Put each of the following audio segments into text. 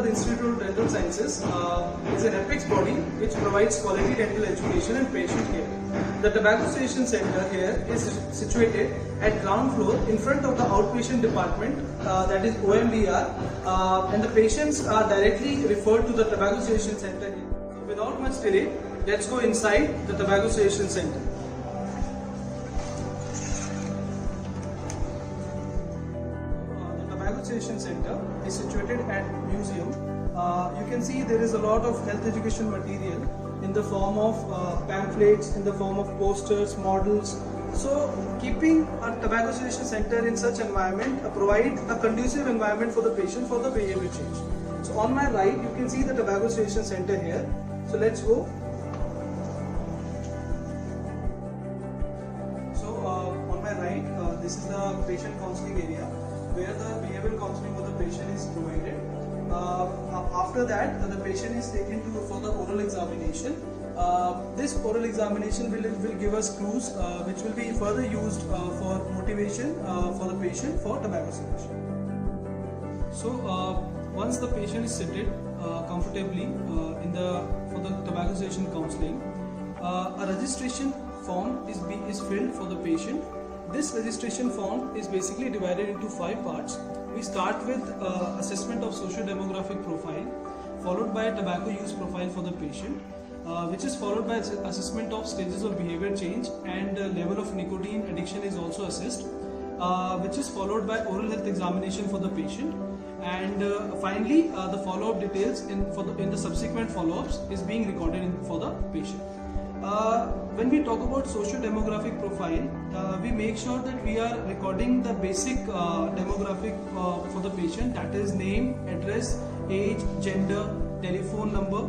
Azad Institute of Dental Sciences is an apex body which provides quality dental education and patient care. The Tobacco Station Center here is situated at ground floor in front of the outpatient department, that is OMDR, and the patients are directly referred to the Tobacco Station Center here. So without much delay, let's go inside the Tobacco Station Center. Station Center is situated at museum. You can see there is a lot of health education material in the form of pamphlets, in the form of posters, models. So keeping a Tobacco Station Center in such environment provide a conducive environment for the patient for the behavior change. So on my right you can see the Tobacco Station Center here. So let's go. So on my right this is the patient counseling area, where the behavioral counseling for the patient is provided. After that, the patient is taken for the oral examination. This oral examination will give us clues which will be further used for motivation for the patient for tobacco cessation. So once the patient is seated comfortably for the tobacco cessation counseling, a registration form is filled for the patient. This registration form is basically divided into 5 parts. We start with assessment of socio-demographic profile, followed by a tobacco use profile for the patient, which is followed by assessment of stages of behavior change, and level of nicotine addiction is also assessed, which is followed by oral health examination for the patient, and finally the follow-up details in the subsequent follow-ups is being recorded for the patient. When we talk about socio-demographic profile, we make sure that we are recording the basic demographic for the patient, that is name, address, age, gender, telephone number.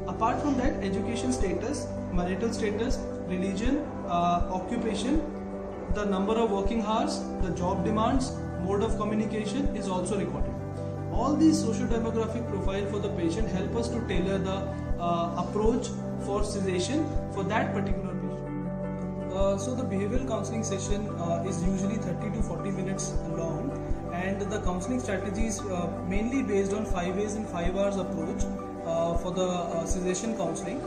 Apart from that, education status, marital status, religion, occupation, the number of working hours, the job demands, mode of communication is also recorded. All these socio-demographic profile for the patient help us to tailor the approach for cessation for that particular patient. So the behavioral counseling session is usually 30 to 40 minutes long, and the counseling strategy is mainly based on 5 days and 5 hours approach for the cessation counseling,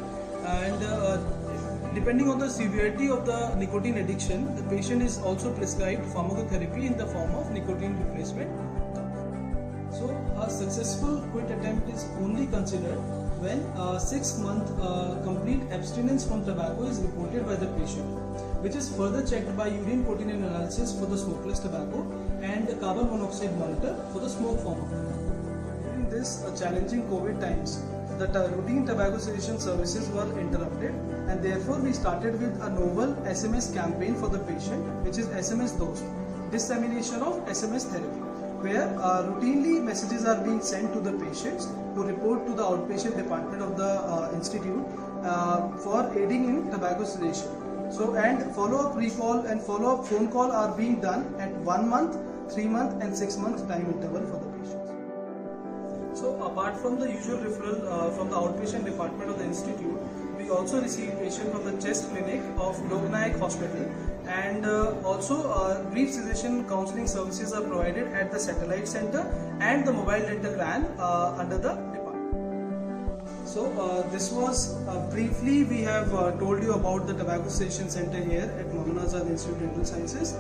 and depending on the severity of the nicotine addiction, the patient is also prescribed pharmacotherapy in the form of nicotine replacement. So a successful quit attempt is only considered when 6-month complete abstinence from tobacco is reported by the patient, which is further checked by urine protein analysis for the smokeless tobacco and the carbon monoxide monitor for the smoke form of tobacco. During this challenging COVID times, the routine tobacco cessation services were interrupted, and therefore we started with a novel SMS campaign for the patient, which is SMS Dost, dissemination of SMS therapy, where routinely messages are being sent to the patients who report to the outpatient department of the institute for aiding in tobacco cessation. So, and follow-up recall and follow-up phone call are being done at 1 month, 3 month and 6 month time interval for the patients. So apart from the usual referral from the outpatient department of the institute, we also receive patients from the chest clinic of Lok Nayak Hospital, and also brief cessation counseling services are provided at the satellite center and the mobile dental van under the department. So this was briefly we have told you about the Tobacco Cessation Center here at Maulana Azad Institute of Dental Sciences.